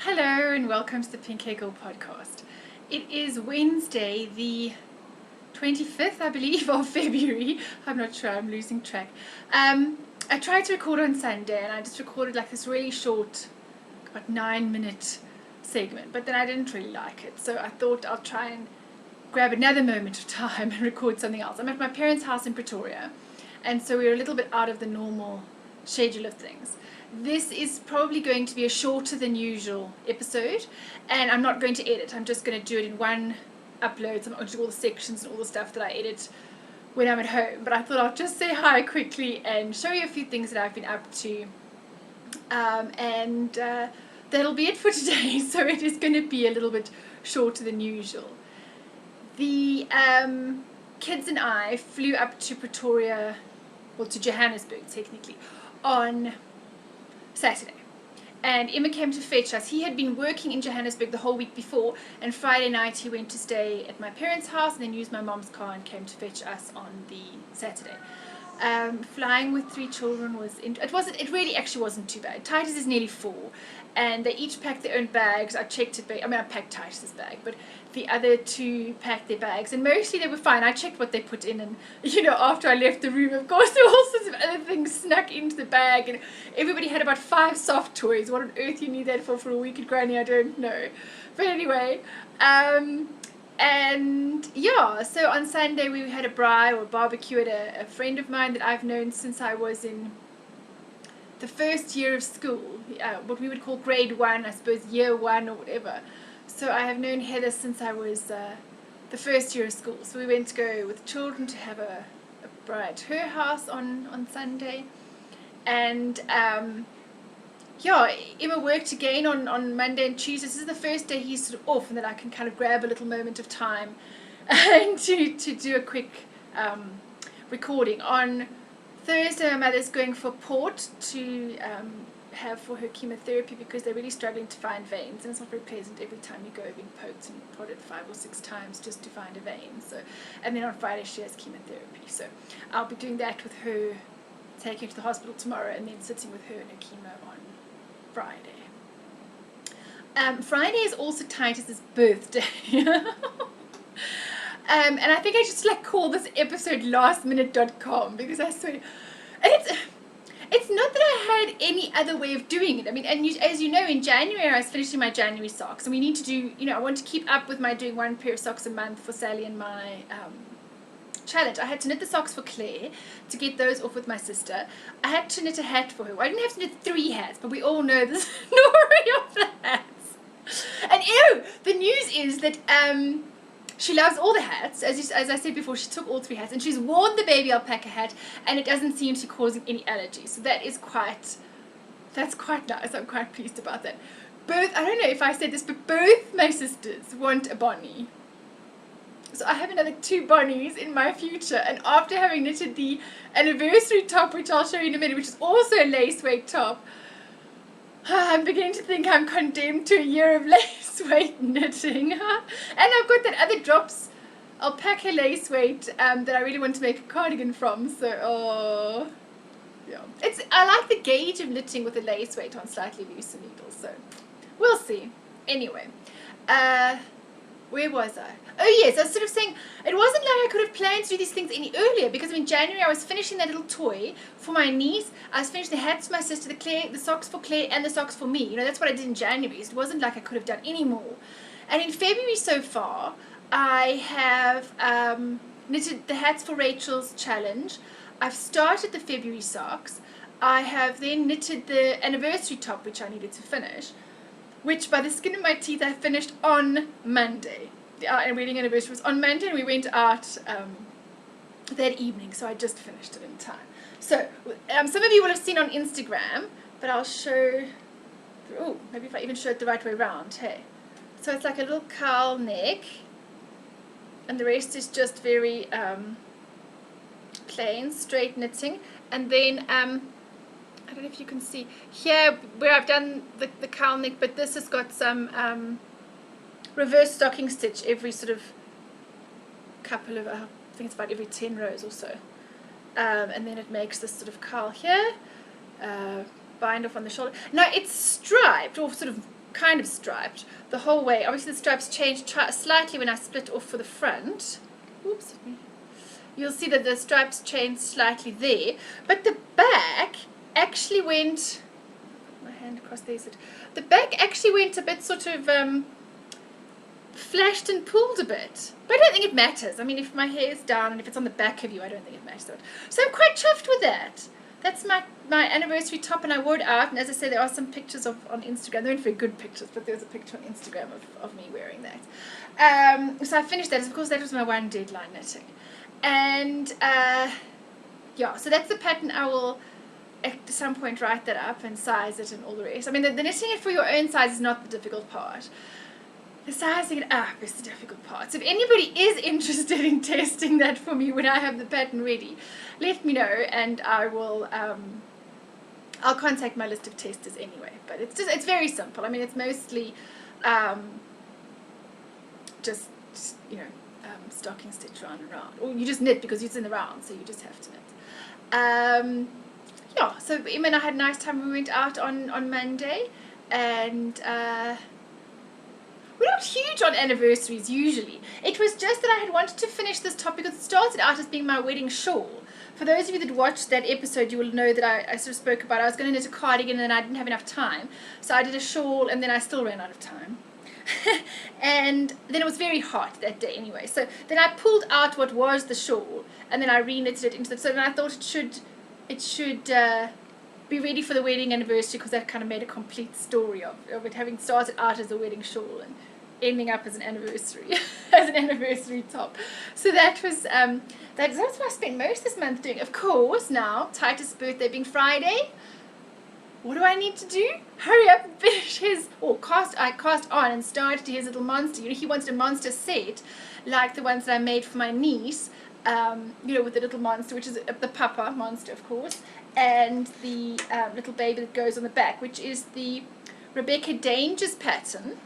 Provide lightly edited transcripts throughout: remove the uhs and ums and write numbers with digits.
Hello and welcome to the Pink Hair Girl podcast. It is Wednesday, the 25th, I believe, of February. I'm not sure, I'm losing track. I tried to record on Sunday and I just recorded like this really short, about 9-minute segment, but then I didn't really like it. So I thought I'll try and grab another moment of time and record something else. I'm at my parents' house in Pretoria, and so we're a little bit out of the normal schedule of things. This is probably going to be a shorter than usual episode, and I'm not going to edit. I'm just going to do it in one upload. So I'm going to do all the sections and all the stuff that I edit when I'm at home. But I thought I'll just say hi quickly and show you a few things that I've been up to. And that'll be it for today. So it is going to be a little bit shorter than usual. The kids and I flew up to Pretoria, well, to Johannesburg technically, on Saturday. And Emma came to fetch us. He had been working in Johannesburg the whole week before, and Friday night he went to stay at my parents' house and then used my mom's car and came to fetch us on the Saturday. Flying with 3 children it really actually wasn't too bad. Titus is nearly 4 and they each packed their own bags. I packed Titus's bag, but the other 2 packed their bags, and mostly they were fine. I checked what they put in, and after I left the room, of course, there were all sorts of other things snuck into the bag, and everybody had about 5 soft toys. What on earth you need that for a week at Granny, I don't know. But anyway, and yeah, so on Sunday we had a braai or a barbecue at a friend of mine that I've known since I was in the first year of school, what we would call grade 1, I suppose year 1 or whatever. So I have known Heather since I was the first year of school. So we went to go with children to have a braai at her house on Sunday. And Emma worked again on Monday and Tuesday. This is the first day he's sort of off, and then I can kind of grab a little moment of time and to do a quick recording. On Thursday, my mother's going for Port to have for her chemotherapy because they're really struggling to find veins, and it's not very pleasant every time you go being poked and prodded 5 or 6 times just to find a vein. So, and then on Friday she has chemotherapy. So I'll be doing that with her, taking her to the hospital tomorrow, and then sitting with her in her chemo on Friday. Friday is also Titus's birthday. And I think I just call this episode lastminute.com because I swear, and it's not that I had any other way of doing it. I mean, as you know, in January I was finishing my January socks, and we need to do, I want to keep up with my doing 1 pair of socks a month for Sally and my challenge. I had to knit the socks for Claire to get those off with my sister. I had to knit a hat for her. Well, I didn't have to knit 3 hats, but we all know the story of the hats. And the news is that she loves all the hats. As I said before, she took all 3 hats, and she's worn the baby alpaca hat, and it doesn't seem to be causing any allergies. So that's quite nice. I'm quite pleased about that. I don't know if I said this, but both my sisters want a bonnie. So I have another 2 bonnies in my future, and after having knitted the anniversary top, which I'll show you in a minute, which is also a lace weight top, I'm beginning to think I'm condemned to a year of lace weight knitting. And I've got that other drops alpaca lace weight that I really want to make a cardigan from. So, yeah. I like the gauge of knitting with a lace weight on slightly looser needles. So, we'll see. Anyway, where was I? Oh yes, I was sort of saying, it wasn't like I could have planned to do these things any earlier, because in January I was finishing that little toy for my niece. I was finishing the hats for my sister, the socks for Claire, and the socks for me. That's what I did in January. It wasn't like I could have done any more. And in February so far, I have knitted the hats for Rachel's challenge. I've started the February socks. I have then knitted the anniversary top, which I needed to finish, which by the skin of my teeth I finished on Monday. Our wedding anniversary was on Monday, and we went out that evening, so I just finished it in time. So some of you will have seen on Instagram, but I'll show, maybe if I even show it the right way around, hey. So it's like a little cowl neck, and the rest is just very plain, straight knitting, and then I don't know if you can see here where I've done the cowl neck, but this has got some reverse stocking stitch every sort of couple of, I think it's about every 10 rows or so. And then it makes this sort of cowl here, bind off on the shoulder. Now it's striped, or sort of kind of striped the whole way. Obviously the stripes changed slightly when I split off for the front. Oops. You'll see that the stripes changed slightly there, but the back actually went, my hand across there, the back actually went a bit sort of flashed and pulled a bit, but I don't think it matters. I mean, if my hair is down and if it's on the back of you, I don't think it matters. So I'm quite chuffed with that. That's my anniversary top, and I wore it out, and as I say, there are some pictures on Instagram. They weren't very good pictures, but there's a picture on Instagram of me wearing that. So I finished that. Of course, that was my one deadline knitting. And yeah, so that's the pattern. I will at some point write that up and size it and all the rest. I mean, the knitting it for your own size is not the difficult part. The sizing it up is the difficult part. So if anybody is interested in testing that for me when I have the pattern ready, let me know, and I will I'll contact my list of testers anyway. But it's very simple. I mean, it's mostly just stocking stitch round and round, or you just knit because it's in the round, so you just have to knit. Yeah, so Emma and I had a nice time. We went out on Monday, and we're not huge on anniversaries usually. It was just that I had wanted to finish this top because it started out as being my wedding shawl. For those of you that watched that episode, you will know that I sort of spoke about I was going to knit a cardigan and I didn't have enough time, so I did a shawl, and then I still ran out of time. And then it was very hot that day anyway, so then I pulled out what was the shawl and then I re-knitted it into so then I thought it should be ready for the wedding anniversary, because that kind of made a complete story of it having started out as a wedding shawl and ending up as an anniversary top. So that was that's what I spent most this month doing. Of course, now Titus' birthday being Friday, what do I need to do? Hurry up and finish I cast on and started his little monster. He wanted a monster set like the ones that I made for my niece, with the little monster, which is the papa monster, of course, and the little baby that goes on the back, which is the Rebecca Danger's pattern,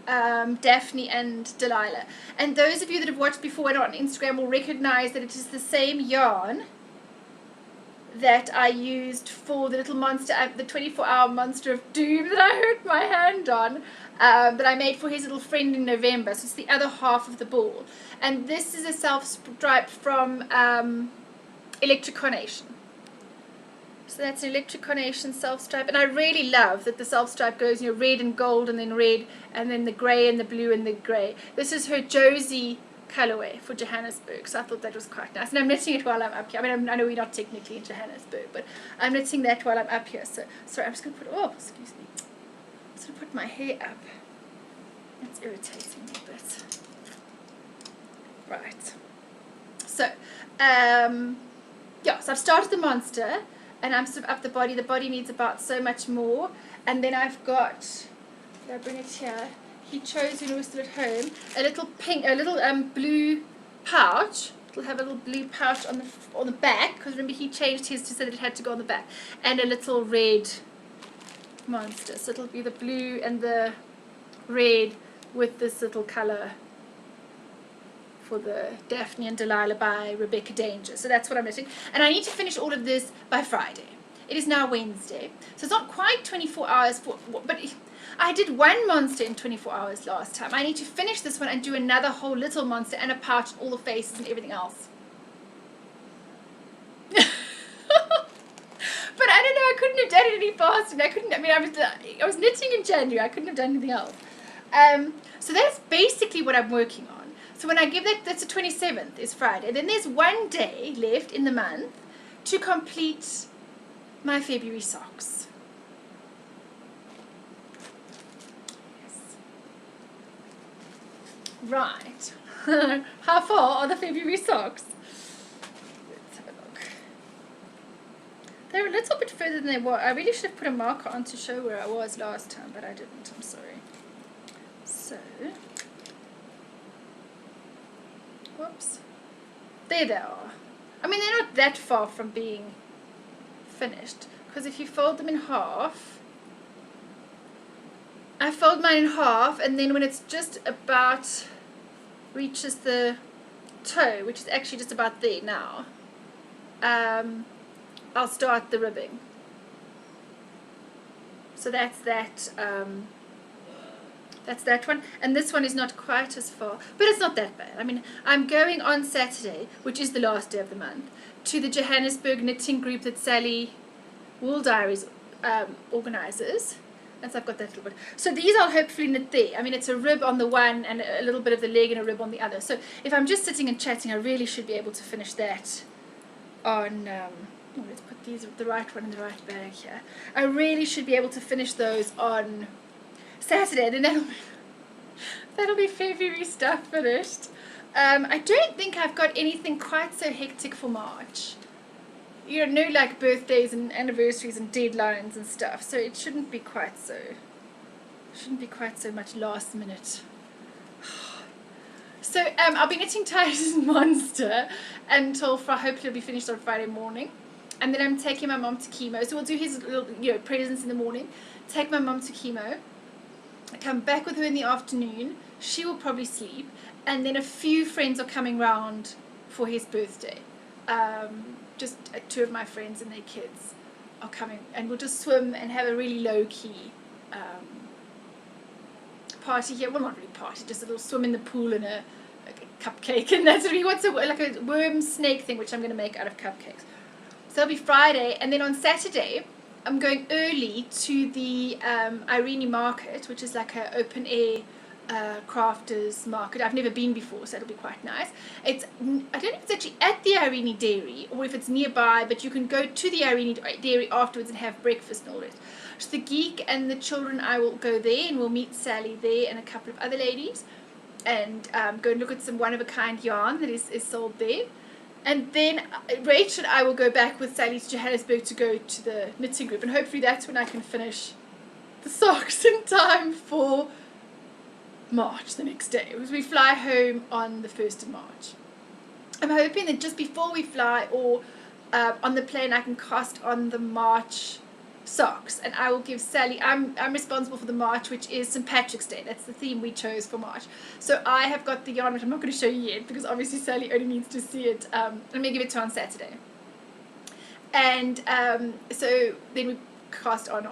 Daphne and Delilah. And those of you that have watched before and on Instagram will recognize that it is the same yarn that I used for the little monster, the 24-hour monster of doom that I hurt my hand on, that I made for his little friend in November. So it's the other half of the ball. And this is a self-stripe from Electric Carnation. So that's an Electric Carnation self-stripe. And I really love that the self-stripe goes, red and gold, and then red, and then the grey and the blue and the grey. This is her Josie colorway for Johannesburg, so I thought that was quite nice, and I'm knitting it while I'm up here. I mean, I know we're not technically in Johannesburg, but I'm knitting that while I'm up here. So sorry, I'm just going to excuse me, I'm just going to put my hair up. It's irritating me a bit. Right, so so I've started the monster and I'm sort of up the body needs about so much more, and then I've got, did I bring it here? He chose, when we were still at home, a little blue pouch. It'll have a little blue pouch on the back, because remember he changed his to say that it had to go on the back, and a little red monster. So it'll be the blue and the red with this little color for the Daphne and Delilah by Rebecca Danger. So that's what I'm knitting, and I need to finish all of this by Friday. It is now Wednesday, so it's not quite 24 hours but I did one monster in 24 hours last time. I need to finish this one and do another whole little monster and a pouch, all the faces and everything else. But I don't know, I couldn't have done it any faster. I was knitting in January. I couldn't have done anything else. So that's basically what I'm working on. So when I give that's the 27th is Friday. Then there's one day left in the month to complete my February socks. Right. How far are the February socks? Let's have a look. They're a little bit further than they were. I really should have put a marker on to show where I was last time, but I didn't. I'm sorry. So, whoops. There they are. I mean, they're not that far from being finished, because if you fold them in half, I fold mine in half, and then when it's just about reaches the toe, which is actually just about there now, I'll start the ribbing. So that's that. That's that one. And this one is not quite as far, but it's not that bad. I mean, I'm going on Saturday, which is the last day of the month, to the Johannesburg knitting group that Sally Wool Diaries organizes. And so I've got that little bit. So these I'll hopefully knit there. I mean, it's a rib on the one and a little bit of the leg and a rib on the other. So if I'm just sitting and chatting, I really should be able to finish that on... let's put the right one in the right bag here. I really should be able to finish those on Saturday. Then that'll be February stuff finished. I don't think I've got anything quite so hectic for March. You know, no like birthdays and anniversaries and deadlines and stuff. So it shouldn't be quite so much last minute. So I'll be knitting Titus Monster until hopefully it'll be finished on Friday morning. And then I'm taking my mom to chemo. So we'll do his little, presents in the morning. Take my mom to chemo. I come back with her in the afternoon. She will probably sleep. And then a few friends are coming round for his birthday. Just two of my friends and their kids are coming. And we'll just swim and have a really low-key party here. Well, not really party, just a little swim in the pool and a cupcake. And that's really what's like a worm snake thing, which I'm going to make out of cupcakes. So it'll be Friday, and then on Saturday, I'm going early to the Irene market, which is like an open air crafters market. I've never been before, so it'll be quite nice. I don't know if it's actually at the Irene Dairy or if it's nearby, but you can go to the Irene Dairy afterwards and have breakfast and all that. So the geek and the children, I will go there, and we'll meet Sally there and a couple of other ladies, and go and look at some one-of-a-kind yarn that is sold there. And then Rachel and I will go back with Sally to Johannesburg to go to the knitting group. And hopefully that's when I can finish the socks in time for March, the next day. Because we fly home on the 1st of March. I'm hoping that just before we fly or on the plane I can cast on the March socks. And I will give Sally, I'm responsible for the March, which is St. Patrick's Day. That's the theme we chose for March. So I have got the yarn, which I'm not going to show you yet because obviously Sally only needs to see it. I'm going to give it to her on Saturday. And so then we cast on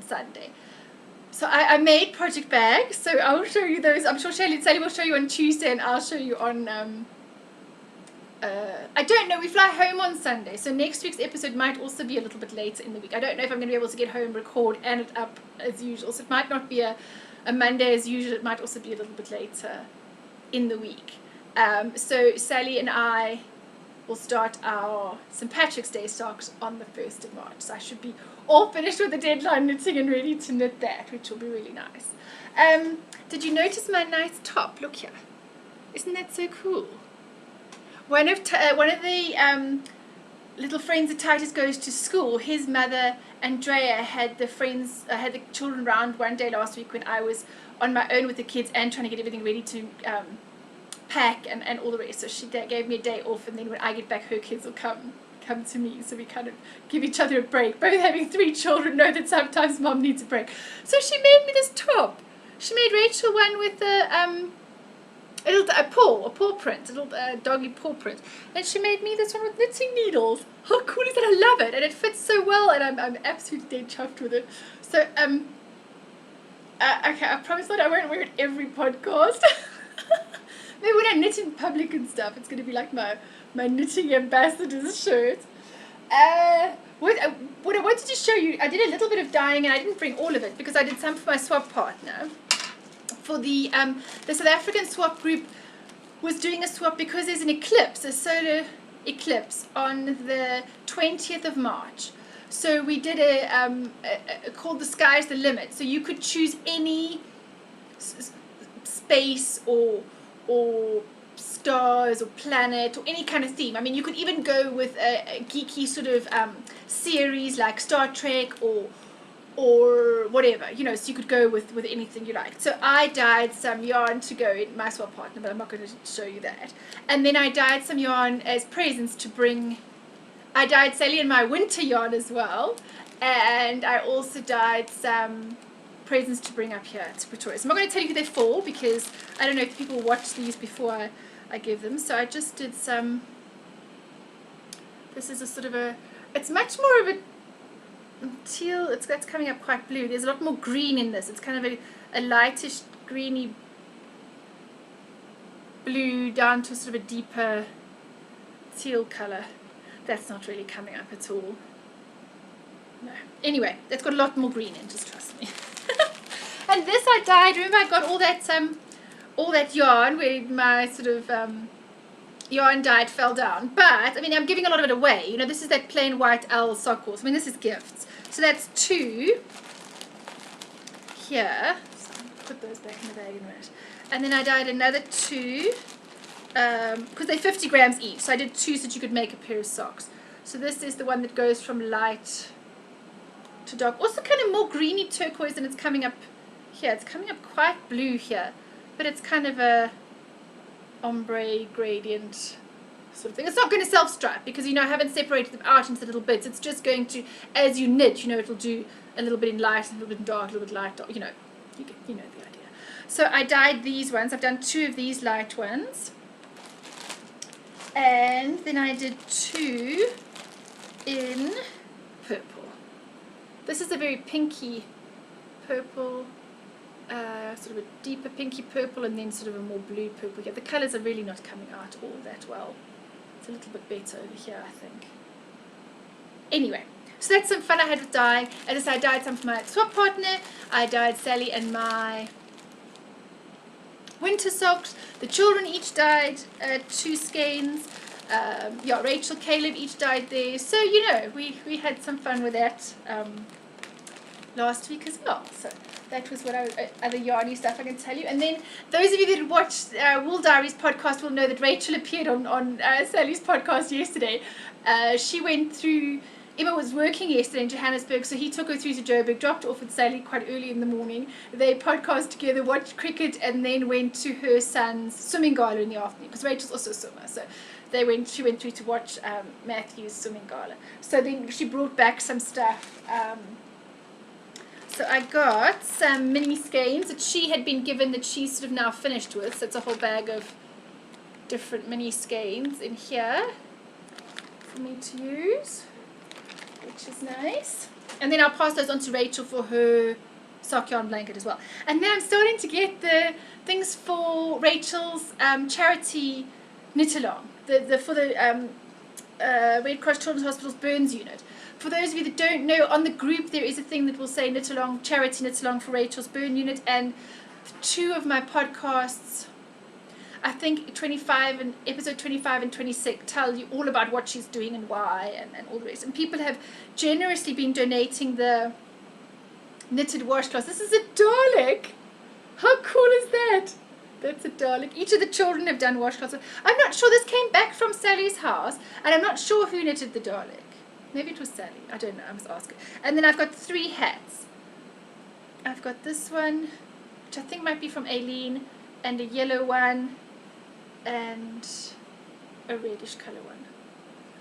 Sunday. So I made project bags, so I'll show you those. I'm sure Sally will show you on Tuesday, and I'll show you on I don't know, we fly home on Sunday, so next week's episode might also be a little bit later in the week. I don't know if I'm going to be able to get home, record, and it up as usual, so it might not be a Monday as usual, it might also be a little bit later in the week. So Sally and I will start our St. Patrick's Day socks on the 1st of March, so I should be all finished with the deadline knitting and ready to knit that, which will be really nice. Did you notice my nice top? Look here. Isn't that so cool? One of the little friends that Titus goes to school, his mother Andrea had the children round one day last week when I was on my own with the kids and trying to get everything ready to pack and all the rest. So she gave me a day off, and then when I get back, her kids will come to me. So we kind of give each other a break. Both having 3 children know that sometimes mom needs a break. So she made me this top. She made Rachel one with a paw print, a little doggy paw print, and she made me this one with knitting needles. How cool is that? I love it, and it fits so well, and I'm absolutely dead chuffed with it. So okay, I promise that I won't wear it every podcast. Maybe when I knit in public and stuff, it's going to be like my knitting ambassador's shirt. What I wanted to show you, I did a little bit of dyeing, and I didn't bring all of it because I did some for my swap partner. For the South African swap group was doing a swap because there's an eclipse, a solar eclipse on the 20th of March. So we did a called The Sky's the Limit. So you could choose any space or stars or planet or any kind of theme. I mean, you could even go with a geeky sort of series like Star Trek or whatever, so you could go with anything you liked. So I dyed some yarn to go in my swap partner, but I'm not going to show you that. And then I dyed some yarn as presents to bring. I dyed Sally and my winter yarn as well, and I also dyed some presents to bring up here to Pretoria. So I'm not going to tell you who they're for because I don't know if people watch these before I give them. So I just did some. This is a sort of it's much more of a teal, that's coming up quite blue. There's a lot more green in this. It's kind of a lightish greeny blue down to sort of a deeper teal color. That's not really coming up at all. No. Anyway, that's got a lot more green in, just trust me. And this I dyed, remember I got all that yarn where my sort of yarn dyed fell down. But, I mean, I'm giving a lot of it away. You know, this is that plain white owl sock horse. I mean, this is gifts. So that's 2 here. So I'll put those back in the bag in a minute. And then I dyed another 2 because they're 50 grams each. So I did 2 so that you could make a pair of socks. So this is the one that goes from light to dark. Also kind of more greeny turquoise than it's coming up here. It's coming up quite blue here. But it's kind of a ombre gradient sort of thing. It's not going to self-stripe because, you know, I haven't separated them out into little bits. It's just going to, as you knit, you know, it'll do a little bit in light, a little bit in dark, a little bit light, dark, you know the idea. So I dyed these ones. I've done 2 of these light ones. And then I did 2 in purple. This is a very pinky purple, sort of a deeper pinky purple, and then sort of a more blue purple here. The colours are really not coming out all that well. It's a little bit better over here, I think. Anyway, so that's some fun I had with dyeing. As I said, I dyed some for my swap partner. I dyed Sally and my winter socks. The children each dyed 2 skeins. Yeah, Rachel, Caleb each dyed theirs. So, you know, we had some fun with that last week as well. So that was what other yarny stuff I can tell you. And then those of you that watched Wool Diaries podcast will know that Rachel appeared on Sally's podcast yesterday. She went through, Emma was working yesterday in Johannesburg, so he took her through to Joburg, dropped off with Sally quite early in the morning. They podcast together, watched cricket, and then went to her son's swimming gala in the afternoon, because Rachel's also a swimmer. So she went through to watch Matthew's swimming gala. So then she brought back some stuff. So I got some mini skeins that she had been given that she's sort of now finished with. So it's a whole bag of different mini skeins in here for me to use, which is nice. And then I'll pass those on to Rachel for her sock yarn blanket as well. And now I'm starting to get the things for Rachel's charity knit-along, for the Red Cross Children's Hospital's burns unit. For those of you that don't know, on the group there is a thing that will say knit-along, charity knit-along for Rachel's burn unit, and 2 of my podcasts, I think episode 25 and 26, tell you all about what she's doing and why and all the rest. And people have generously been donating the knitted washcloths. This is a Dalek. How cool is that? That's a Dalek. Each of the children have done washcloths. I'm not sure. This came back from Sally's house, and I'm not sure who knitted the Dalek. Maybe it was Sally. I don't know. I must ask her. And then I've got 3 hats. I've got this one, which I think might be from Aileen, and a yellow one, and a reddish colour one.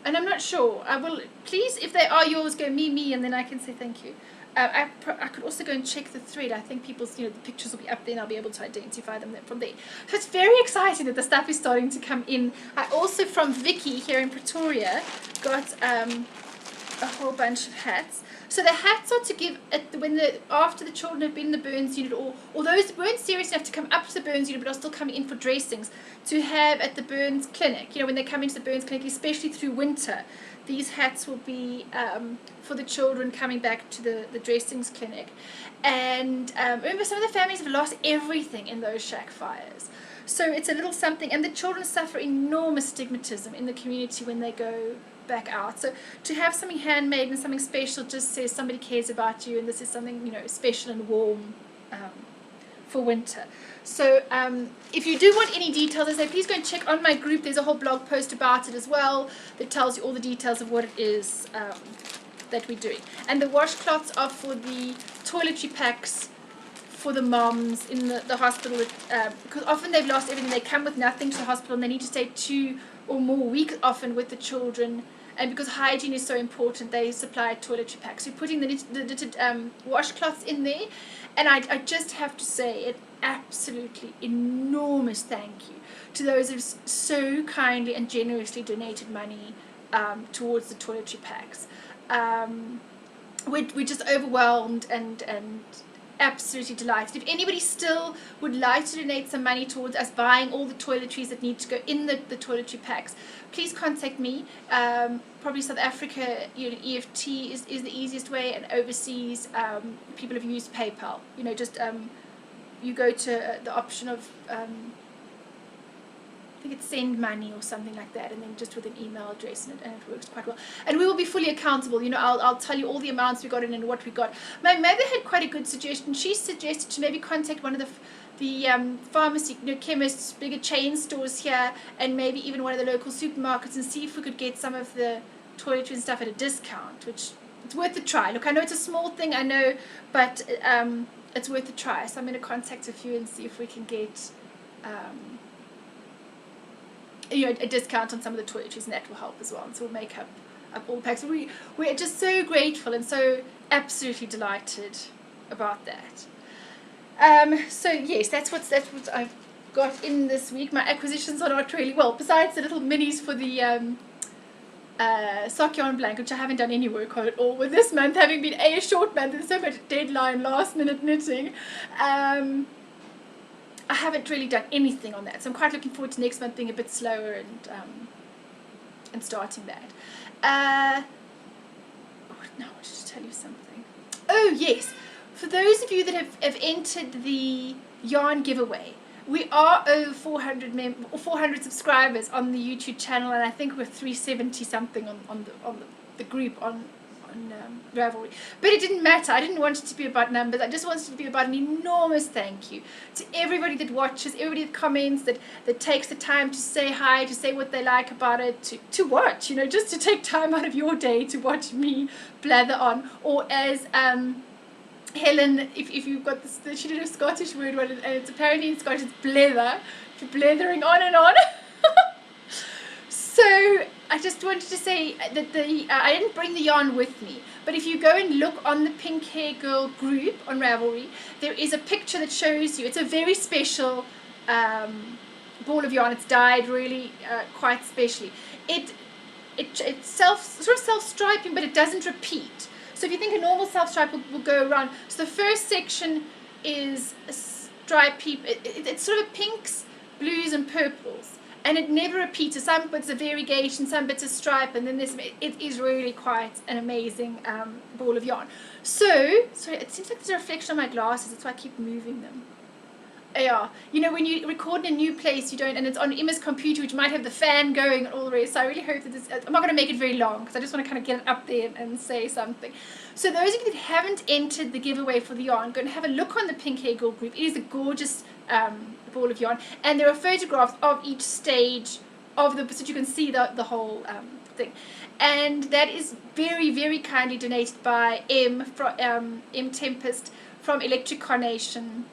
And I'm not sure. I will, please, if they are yours, go me, and then I can say thank you. I could also go and check the thread. I think people's, the pictures will be up there and I'll be able to identify them from there. So it's very exciting that the stuff is starting to come in. I also, from Vicky here in Pretoria, got a whole bunch of hats. So the hats are to give after the children have been in the burns unit, or those that weren't serious enough to come up to the burns unit but are still coming in for dressings, to have at the burns clinic. When they come into the burns clinic, especially through winter, these hats will be for the children coming back to the dressings clinic. And remember, some of the families have lost everything in those shack fires. So it's a little something, and the children suffer enormous stigmatism in the community when they go back out. So to have something handmade and something special just says somebody cares about you, and this is something special and warm for winter. So if you do want any details, I say please go and check on my group. There's a whole blog post about it as well that tells you all the details of what it is that we're doing. And the washcloths are for the toiletry packs for the moms in the hospital, because often they've lost everything. They come with nothing to the hospital and they need to stay 2 or more weeks often with the children, and because hygiene is so important, they supply toiletry packs. So you're putting the knitted washcloths in there, and I just have to say an absolutely enormous thank you to those who've so kindly and generously donated money towards the toiletry packs. we're just overwhelmed and absolutely delighted. If anybody still would like to donate some money towards us buying all the toiletries that need to go in the toiletry packs, please contact me. Probably South Africa, EFT is the easiest way, and overseas people have used PayPal. Just you go to the option of I think it's send money or something like that, and then just with an email address, and it works quite well. And we will be fully accountable. I'll tell you all the amounts we got in and what we got. My mother had quite a good suggestion. She suggested to maybe contact one of the pharmacy, chemists, bigger chain stores here, and maybe even one of the local supermarkets, and see if we could get some of the toiletries and stuff at a discount, which it's worth a try. Look, I know it's a small thing, I know, but it's worth a try. So I'm going to contact a few and see if we can get a discount on some of the toiletries, and that will help as well. And so we'll make up all the packs. We're just so grateful and so absolutely delighted about that. So yes, that's what I've got in this week. My acquisitions are not really well, besides the little minis for the sock yarn blanket, which I haven't done any work on at all, with this month having been a short month. There's so much deadline, last minute knitting. I haven't really done anything on that, so I'm quite looking forward to next month being a bit slower and starting that. No, I wanted to tell you something. Oh yes, for those of you that have entered the yarn giveaway, we are over 400 subscribers on the YouTube channel, and I think we're 370 something on the group on Ravelry. But it didn't matter. I didn't want it to be about numbers. I just wanted it to be about an enormous thank you to everybody that watches, everybody that comments, that takes the time to say hi, to say what they like about it, to watch, just to take time out of your day to watch me blather on. Or as Helen, if you've got this, she did a Scottish word, and it's apparently in Scottish, it's blether, for blethering on and on. So I just wanted to say that I didn't bring the yarn with me, but if you go and look on the Pink Hair Girl group on Ravelry, there is a picture that shows you. It's a very special ball of yarn. It's dyed really quite specially. It's self-striping, but it doesn't repeat. So if you think a normal self-stripe will go around, so the first section is stripy. It's sort of pinks, blues, and purples. And it never repeats. So some bits are variegation, some bits are stripe, and then it is really quite an amazing ball of yarn. So, sorry, it seems like there's a reflection on my glasses, that's why I keep moving them. Yeah, when you record in a new place, you don't, and it's on Emma's computer, which might have the fan going and all the rest. So I really hope that this, I'm not going to make it very long, because I just want to kind of get it up there and say something. So those of you that haven't entered the giveaway for the yarn, go and have a look on the Pink Hair Girl group. It is a gorgeous ball of yarn, and there are photographs of each stage of so that you can see the whole thing. And that is very, very kindly donated by M Tempest from Electric Carnation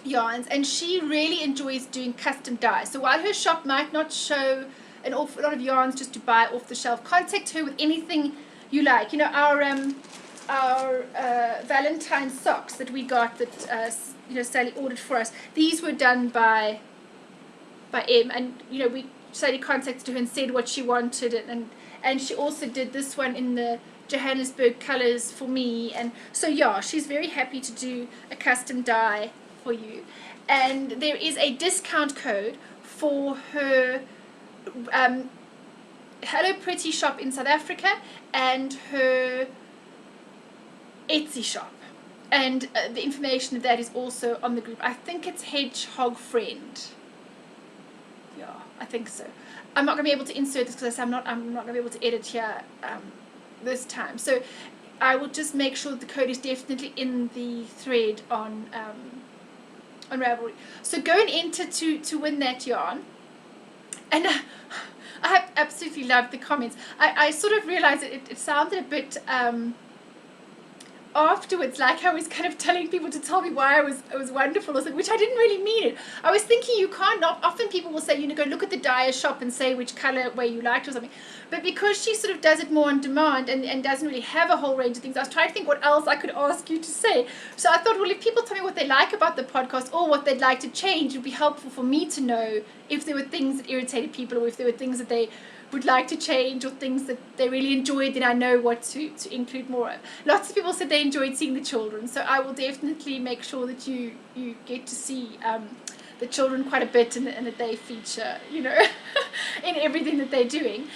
Yarns, and she really enjoys doing custom dyes. So while her shop might not show an awful lot of yarns just to buy off the shelf, contact her with anything you like. Our Valentine socks that we got that Sally ordered for us, these were done by M, and Sally contacted her and said what she wanted, and she also did this one in the Johannesburg colors for me, and so yeah, she's very happy to do a custom dye for you. And there is a discount code for her Hello Pretty shop in South Africa and her Etsy shop, and the information of that is also on the group. I think it's Hedgehog Friend. Yeah, I think so. I'm not going to be able to insert this because I'm not going to be able to edit here this time. So I will just make sure that the code is definitely in the thread on Ravelry. So go and enter to win that yarn. And I have absolutely loved the comments. I sort of realized that it sounded a bit afterwards like I was kind of telling people to tell me why I was wonderful or something, which I didn't really mean it. I was thinking you can't, often people will say, go look at the dyer shop and say which color way you liked or something. But because she sort of does it more on demand and doesn't really have a whole range of things, I was trying to think what else I could ask you to say. So I thought, well, if people tell me what they like about the podcast or what they'd like to change, it would be helpful for me to know if there were things that irritated people or if there were things that they would like to change, or things that they really enjoyed, then I know what to include more of. Lots of people said they enjoyed seeing the children, so I will definitely make sure that you get to see the children quite a bit, and that they feature, you know, in everything that they're doing.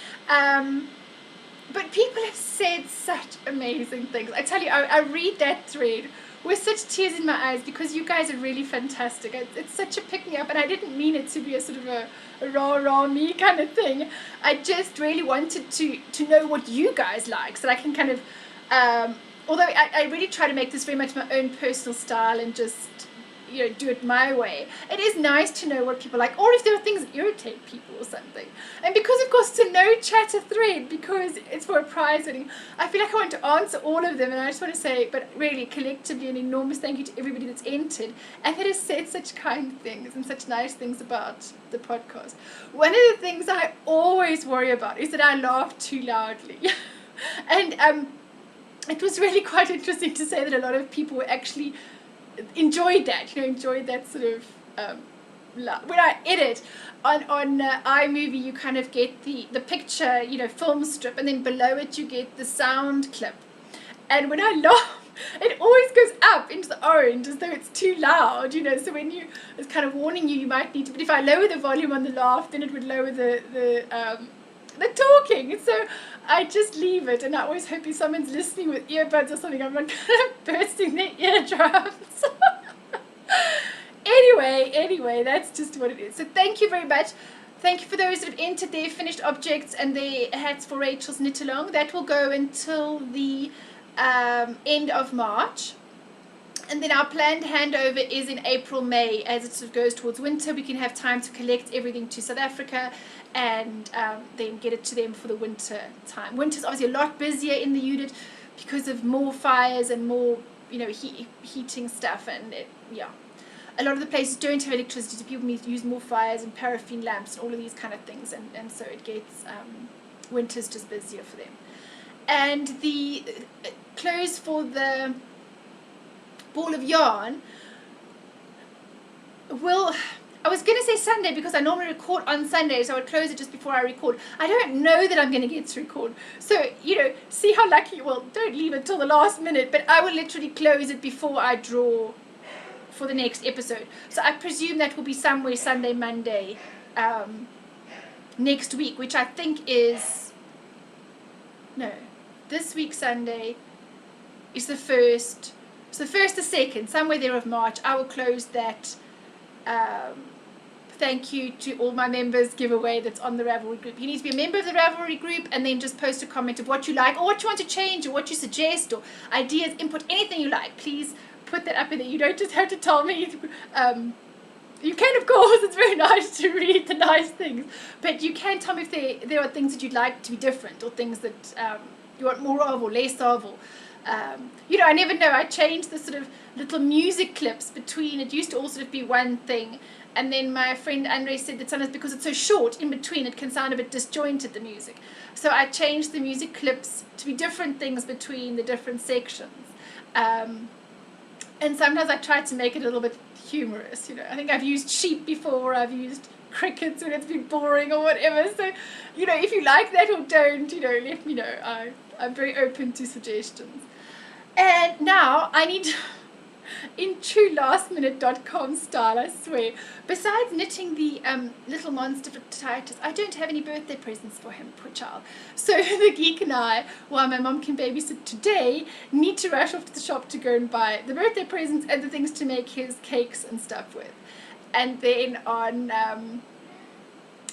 But people have said such amazing things. I tell you, I read that thread with such tears in my eyes, because you guys are really fantastic. It's such a pick-me-up, and I didn't mean it to be a sort of a rah-rah me kind of thing. I just really wanted to know what you guys like, so that I can kind of, although I really try to make this very much my own personal style, and just, you know, do it my way. It is nice to know what people like, or if there are things that irritate people or something. And because, of course, it's a no chatter thread, because it's for a prize winning, I feel like I want to answer all of them, and I just want to say, but really collectively, an enormous thank you to everybody that's entered and that has said such kind things and such nice things about the podcast. One of the things I always worry about is that I laugh too loudly. And it was really quite interesting to say that a lot of people were actually enjoyed that, you know, enjoyed that sort of when I edit on iMovie, you kind of get the picture, you know, film strip, and then below it you get the sound clip, and when I laugh it always goes up into the orange as though it's too loud, you know, so when you, it's kind of warning you might need to, but if I lower the volume on the laugh, then it would lower the talking, so I just leave it, and I always hope if someone's listening with earbuds or something, I'm not kind of bursting their eardrums. Anyway, that's just what it is. So thank you very much. Thank you for those that have entered their finished objects and their hats for Rachel's knit along. That will go until the end of March. And then our planned handover is in April, May, as it sort of goes towards winter. We can have time to collect everything to South Africa, and then get it to them for the winter time. Winter's obviously a lot busier in the unit because of more fires and more, you know, heating stuff, and a lot of the places don't have electricity, so people need to use more fires and paraffin lamps and all of these kind of things, and so it gets winter's just busier for them. And the clothes for the ball of yarn will, I was going to say Sunday because I normally record on Sunday, so I would close it just before I record. I don't know that I'm going to get to record, so, you know, see how lucky, well, don't leave it till the last minute, but I will literally close it before I draw for the next episode. So I presume that will be somewhere Sunday, Monday next week, which I think is, no, this week Sunday is the 1st, so the 1st or 2nd, somewhere there of March, I will close that thank you to all my members giveaway that's on the Ravelry group. You need to be a member of the Ravelry group and then just post a comment of what you like or what you want to change or what you suggest or ideas, input, anything you like. Please put that up in there. You don't just have to tell me. You can, of course, it's very nice to read the nice things, but you can tell me if there are things that you'd like to be different or things that you want more of or less of, or you know, I never know. I changed the sort of little music clips between, it used to all sort of be one thing, and then my friend Andre said that sometimes because it's so short in between it can sound a bit disjointed, the music, so I changed the music clips to be different things between the different sections, and sometimes I try to make it a little bit humorous, you know. I think I've used sheep before, I've used crickets when it's been boring or whatever, so, you know, if you like that or don't, you know, let me know. I'm very open to suggestions. And now I need to, in true lastminute.com style, I swear, besides knitting the little monster for Titus, I don't have any birthday presents for him, poor child. So the geek and I, while my mom can babysit today, need to rush off to the shop to go and buy the birthday presents and the things to make his cakes and stuff with. And then on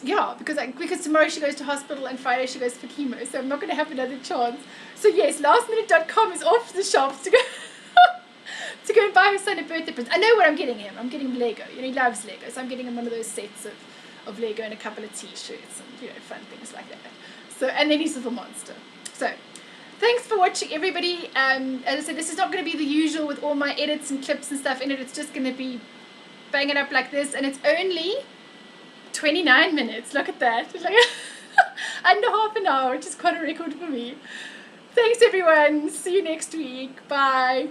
because tomorrow she goes to hospital and Friday she goes for chemo, so I'm not going to have another chance. So yes, lastminute.com is off to the shops to go to go and buy his son a birthday present. I know what I'm getting him. I'm getting Lego. You know, he loves Lego, so I'm getting him one of those sets of Lego and a couple of t-shirts and, you know, fun things like that. So, and then his little monster. So thanks for watching, everybody. As I said, this is not going to be the usual with all my edits and clips and stuff in it. It's just going to be bang it up like this, and it's only 29 minutes. Look at that. It's like under half an hour, which is quite a record for me. Thanks, everyone. See you next week. Bye.